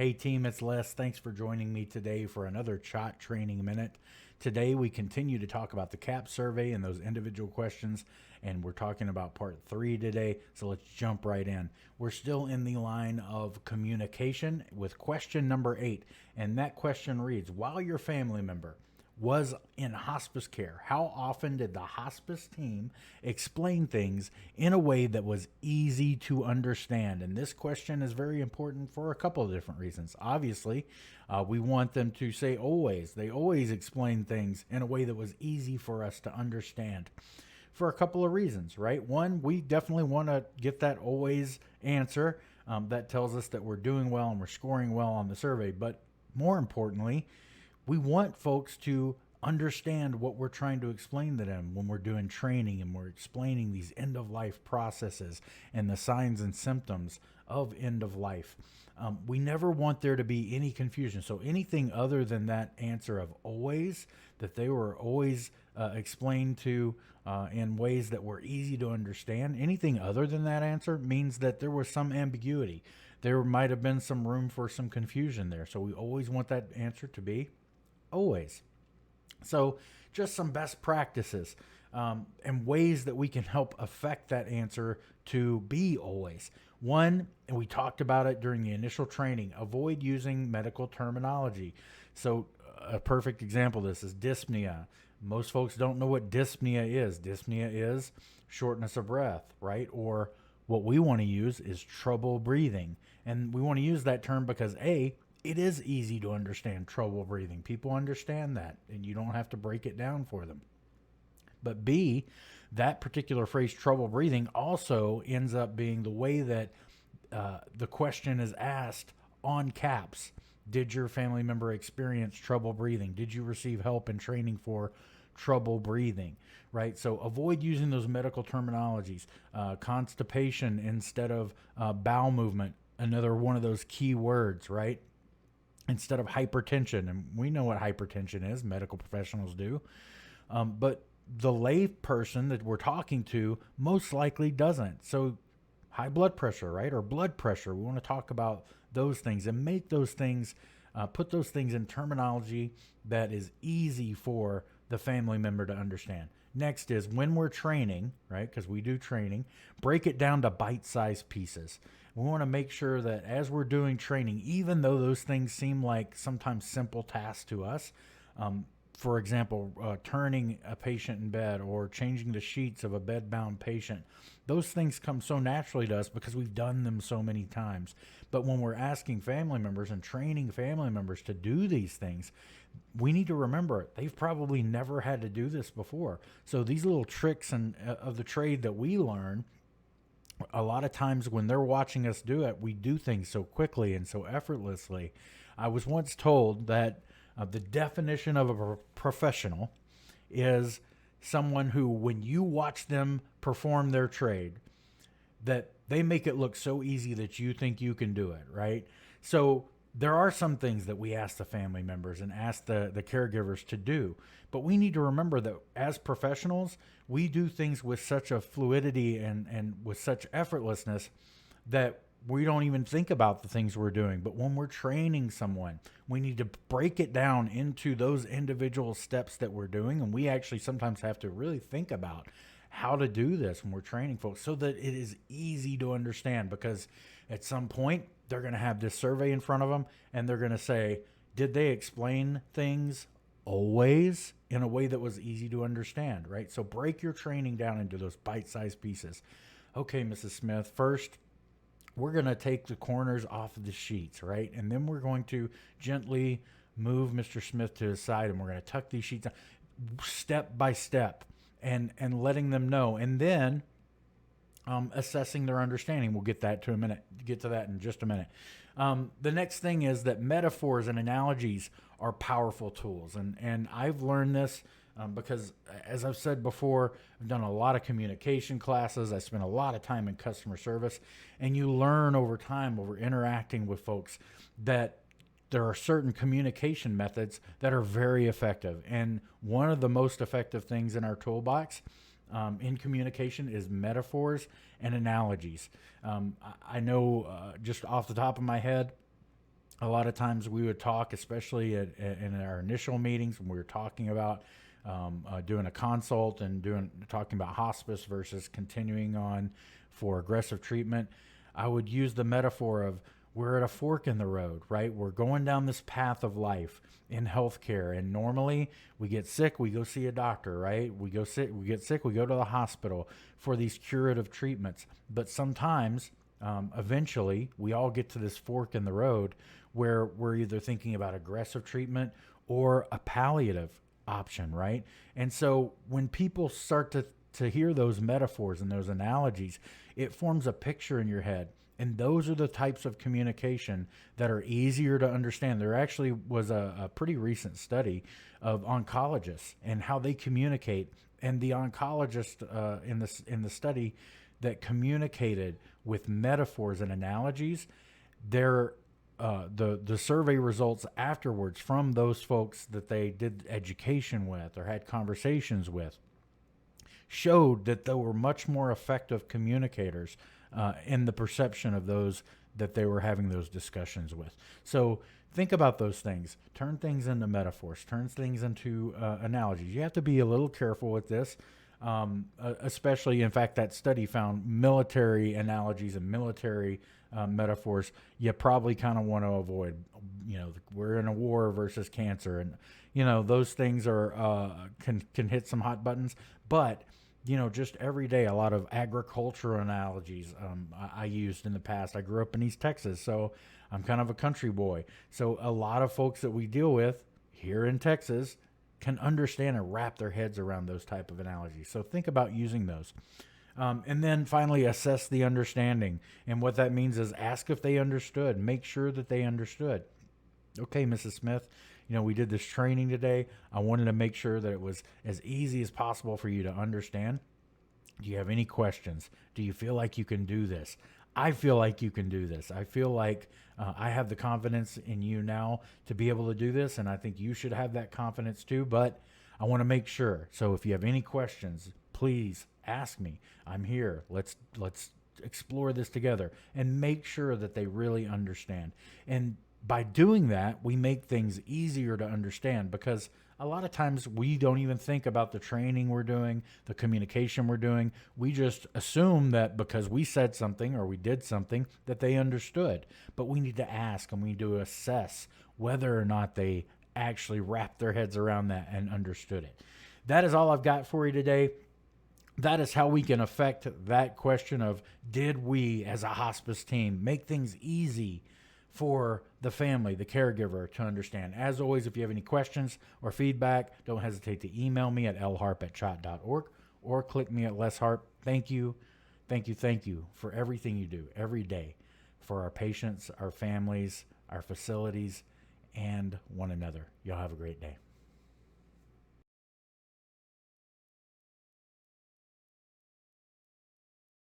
Hey team, it's Les. Thanks for joining me today for another CHOT training minute. Today we continue to talk about the CAHPS survey and those individual questions, and we're talking about part 3 today, so let's jump right in. We're still in the line of communication with question number 8, and that question reads, while your family member was in hospice care, how often did the hospice team explain things in a way that was easy to understand? And this question is very important for a couple of different reasons. Obviously, we want them to say always. They always explain things in a way that was easy for us to understand for a couple of reasons, right? One, we definitely want to get that always answer. That tells us that we're doing well and we're scoring well on the survey. But more importantly, we want folks to understand what we're trying to explain to them when we're doing training and we're explaining these end of life processes and the signs and symptoms of end of life. We never want there to be any confusion. So anything other than that answer of always, that they were always explained to in ways that were easy to understand, anything other than that answer means that there was some ambiguity. There might have been some room for some confusion there. So we always want that answer to be always. So just some best practices and ways that we can help affect that answer to be always. One, and we talked about it during the initial training, avoid using medical terminology. So a perfect example of this is dyspnea. Most folks don't know what dyspnea is. Dyspnea is shortness of breath, right? Or what we want to use is trouble breathing. And we want to use that term because A, it is easy to understand trouble breathing. People understand that, and you don't have to break it down for them. But B, that particular phrase, trouble breathing, also ends up being the way that the question is asked on CAHPS. Did your family member experience trouble breathing? Did you receive help and training for trouble breathing? Right? So avoid using those medical terminologies. Constipation instead of bowel movement, another one of those key words, right? Instead of hypertension. And we know what hypertension is, medical professionals do. But the lay person that we're talking to most likely doesn't. So high blood pressure, right? Or blood pressure. We want to talk about those things and make those things, put those things in terminology that is easy for the family member to understand. Next is when we're training, right? Because we do training, break it down to bite-sized pieces. We want to make sure that as we're doing training, even though those things seem like sometimes simple tasks to us, for example, turning a patient in bed or changing the sheets of a bed-bound patient, those things come so naturally to us because we've done them so many times. But when we're asking family members and training family members to do these things, we need to remember they've probably never had to do this before. So these little tricks of the trade that we learn, a lot of times when they're watching us do it, we do things so quickly and so effortlessly. I was once told that the definition of a professional is someone who, when you watch them perform their trade, that they make it look so easy that you think you can do it, right? So there are some things that we ask the family members and ask the caregivers to do, but we need to remember that as professionals, we do things with such a fluidity and with such effortlessness that we don't even think about the things we're doing. But when we're training someone, we need to break it down into those individual steps that we're doing. And we actually sometimes have to really think about how to do this when we're training folks so that it is easy to understand, because at some point they're going to have this survey in front of them and they're going to say, did they explain things always in a way that was easy to understand, right? So break your training down into those bite-sized pieces. Okay, Mrs. Smith, first, we're going to take the corners off of the sheets, right? And then we're going to gently move Mr. Smith to his side, and we're going to tuck these sheets down step by step and letting them know. And then assessing their understanding. We'll get to that in just a minute. The next thing is that metaphors and analogies are powerful tools. And I've learned this because, as I've said before, I've done a lot of communication classes. I spent a lot of time in customer service, and you learn over time, over interacting with folks, that there are certain communication methods that are very effective. And one of the most effective things in our toolbox in communication is metaphors and analogies. I know just off the top of my head, A lot of times we would talk, especially in our initial meetings when we were talking about doing a consult and talking about hospice versus continuing on for aggressive treatment. I would use the metaphor of we're at a fork in the road, right? We're going down this path of life in healthcare, and normally we get sick, we go see a doctor, right? We get sick, we go to the hospital for these curative treatments. But sometimes, eventually, we all get to this fork in the road where we're either thinking about aggressive treatment or a palliative option, right? And so when people start to hear those metaphors and those analogies, it forms a picture in your head. And those are the types of communication that are easier to understand. There actually was a pretty recent study of oncologists and how they communicate. And the oncologist in the study that communicated with metaphors and analogies, the survey results afterwards from those folks that they did education with or had conversations with showed that they were much more effective communicators in the perception of those that they were having those discussions with. So think about those things. Turn things into metaphors. Turn things into analogies. You have to be a little careful with this, especially, in fact, that study found military analogies and military metaphors you probably kind of want to avoid. We're in a war versus cancer, and those things are can hit some hot buttons. But just every day, a lot of agricultural analogies I used in the past. I grew up in East Texas, so I'm kind of a country boy. So a lot of folks that we deal with here in Texas can understand and wrap their heads around those type of analogies. So think about using those. And then finally, assess the understanding. And what that means is ask if they understood. Make sure that they understood. Okay, Mrs. Smith, we did this training today. I wanted to make sure that it was as easy as possible for you to understand. Do you have any questions? Do you feel like you can do this? I feel like you can do this. I feel like I have the confidence in you now to be able to do this, and I think you should have that confidence too, but I want to make sure. So if you have any questions, please ask me. I'm here. Let's explore this together and make sure that they really understand. And by doing that, we make things easier to understand, because a lot of times we don't even think about the training we're doing, the communication we're doing. We just assume that because we said something or we did something that they understood. But we need to ask and we need to assess whether or not they actually wrapped their heads around that and understood it. That is all I've got for you today. That is how we can affect that question of, did we as a hospice team make things easy for the family, the caregiver, to understand? As always, if you have any questions or feedback, don't hesitate to email me at lharp@chot.org or click me at Les Harp. Thank you for everything you do every day for our patients, our families, our facilities, and one another. Y'all have a great day.